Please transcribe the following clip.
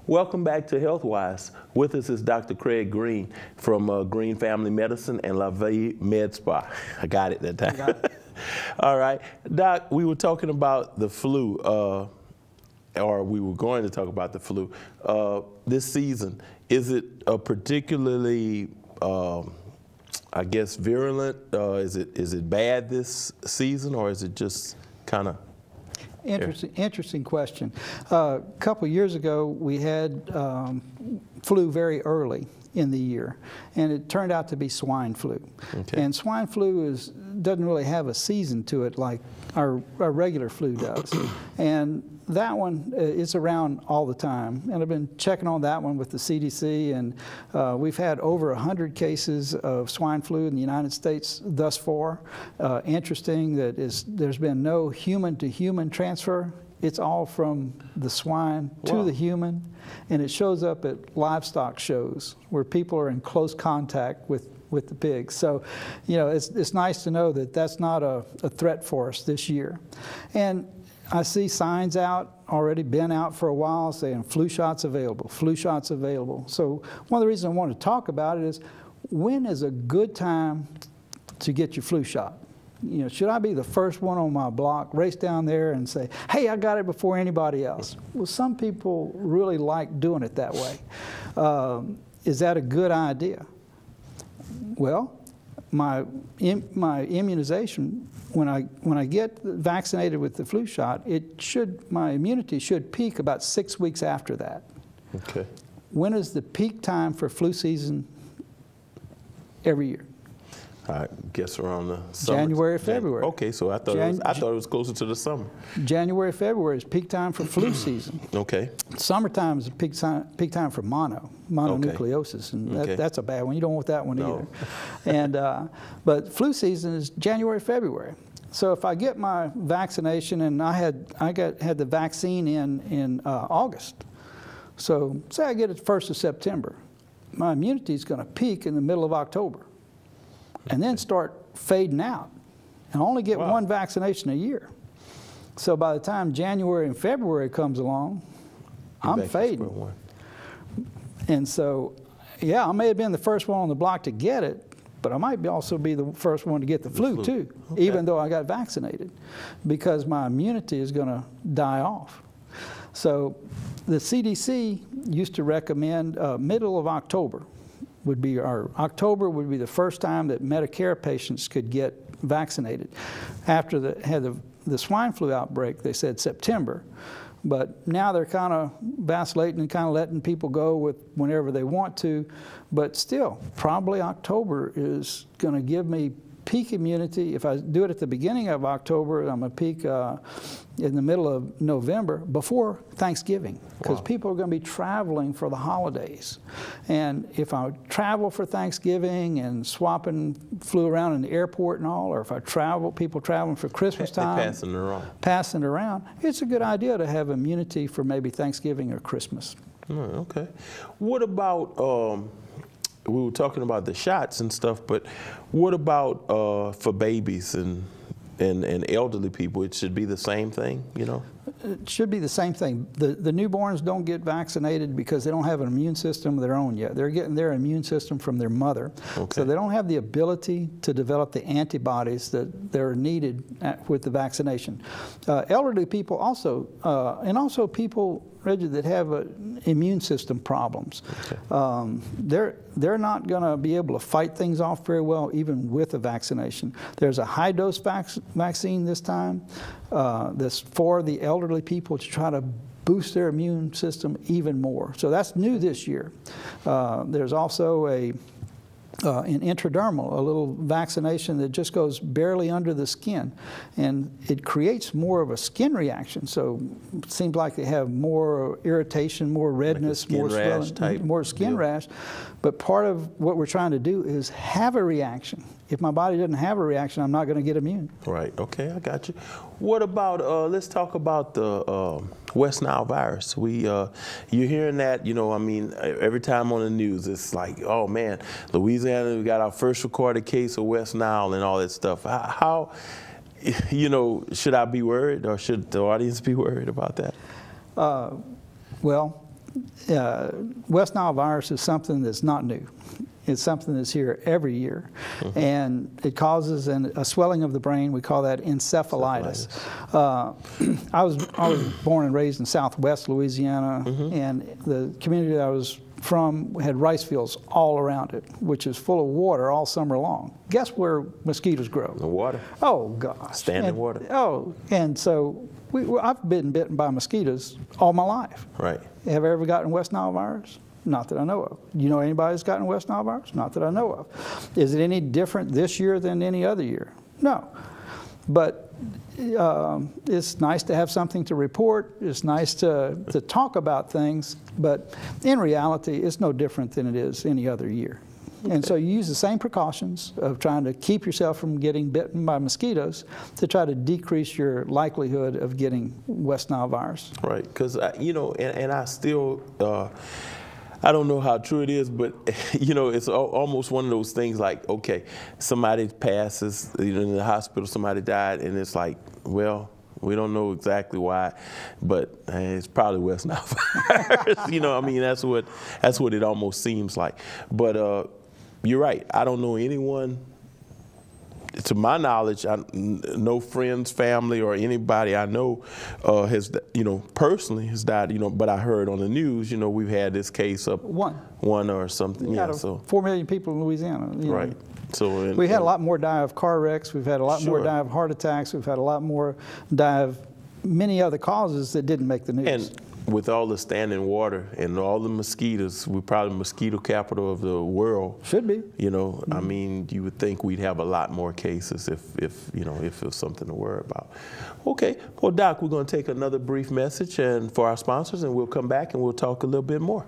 Welcome back to HealthWise. With us is Dr. Craig Greene from Greene Family Medicine and La Vie Med Spa. I got it that time. Got it. All right. Doc, we were talking about the flu, or we were going to talk about the flu. This season, is it a particularly, I guess, virulent? Is it bad this season, or is it just kind of? Interesting question. A couple of years ago, we had flu very early in the year, and it turned out to be swine flu. Okay. And swine flu doesn't really have a season to it like our regular flu does. And that one is around all the time. And I've been checking on that one with the CDC, and we've had over 100 cases of swine flu in the United States thus far. Interesting that there's been no human-to-human transfer. It's all from the swine to the human, and it shows up at livestock shows where people are in close contact with the pigs. So, you know, it's nice to know that that's not a threat for us this year. And I see signs already been out for a while saying flu shots available, flu shots available. So one of the reasons I want to talk about it is, when is a good time to get your flu shot? You know, should I be the first one on my block, race down there and say, hey, I got it before anybody else? Well, some people really like doing it that way. Is that a good idea? Well, my immunization, when I get vaccinated with the flu shot, my immunity should peak about 6 weeks after that. Okay. When is the peak time for flu season every year? I guess around the summer. January, February. Okay, so I thought it was closer to the summer. January, February is peak time for flu season. Okay. Summertime is peak time for mononucleosis, and that's a bad one. You don't want that one either. And but flu season is January, February. So if I get my vaccination, and I had the vaccine in August. So say I get it 1st of September, my immunity is going to peak in the middle of October, and then start fading out, and only get one vaccination a year. So by the time January and February comes along, I'm fading. And so, yeah, I may have been the first one on the block to get it, but I might also be the first one to get the flu too, even though I got vaccinated, because my immunity is going to die off. So the CDC used to recommend middle of October would be October would be the first time that Medicare patients could get vaccinated. After the swine flu outbreak, they said September, but now they're kind of vacillating and kind of letting people go with whenever they want to. But still, probably October is going to give me peak immunity. If I do it at the beginning of October, I'm going to peak in the middle of November, before Thanksgiving, because people are going to be traveling for the holidays. And if I travel for Thanksgiving and swapping flu around in the airport and all, or if I people traveling for Christmas time, passing it around, it's a good idea to have immunity for maybe Thanksgiving or Christmas. Okay. What about, we were talking about the shots and stuff, but what about for babies and elderly people? It should be the same thing, you know? It should be the same thing. The newborns don't get vaccinated because they don't have an immune system of their own yet. They're getting their immune system from their mother. Okay. So they don't have the ability to develop the antibodies that are needed with the vaccination. Elderly people also, and also people that have immune system problems. Okay. They're not going to be able to fight things off very well, even with a vaccination. There's a high-dose vaccine this time that's for the elderly people to try to boost their immune system even more. So that's new this year. There's also an intradermal, a little vaccination that just goes barely under the skin, and it creates more of a skin reaction. So it seems like they have more irritation, more redness, like more swelling, more skin rash. But part of what we're trying to do is have a reaction. If my body doesn't have a reaction, I'm not going to get immune. Right. Okay, I got you. What about, let's talk about the West Nile virus. You're hearing that, you know, I mean, every time on the news, it's like, oh man, Louisiana, we got our first recorded case of West Nile and all that stuff. How, you know, should I be worried, or should the audience be worried about that? Well, West Nile virus is something that's not new. It's something that's here every year, and it causes a swelling of the brain. We call that encephalitis. I was born and raised in Southwest Louisiana, and the community that I was from had rice fields all around it, which is full of water all summer long. Guess where mosquitoes grow? The water. Oh, gosh. Standing water. Oh, and so I've been bitten by mosquitoes all my life. Right. Have I ever gotten West Nile virus? Not that I know of. You know anybody that's gotten West Nile virus? Not that I know of. Is it any different this year than any other year? No. But it's nice to have something to report. It's nice to talk about things. But in reality, it's no different than it is any other year. Okay. And so you use the same precautions of trying to keep yourself from getting bitten by mosquitoes to try to decrease your likelihood of getting West Nile virus. Right. Because, you know, and I still... I don't know how true it is, but you know, it's almost one of those things like, okay, somebody passes, you know, in the hospital, somebody died, and it's like, well, we don't know exactly why, but it's probably West Nile virus. You know, I mean, that's what it almost seems like. But you're right. I don't know anyone. To my knowledge, no friends, family, or anybody I know has, you know, personally has died. You know, but I heard on the news, you know, we've had this case of one or something. Yeah, so 4 million people in Louisiana. Right. So we had a lot more die of car wrecks. We've had a lot more die of heart attacks. We've had a lot more die of many other causes that didn't make the news. And with all the standing water and all the mosquitoes, we're probably the mosquito capital of the world. Should be. You know, I mean, you would think we'd have a lot more cases if you know, if it was something to worry about. Okay, well, Doc, we're going to take another brief message and for our sponsors, and we'll come back and we'll talk a little bit more.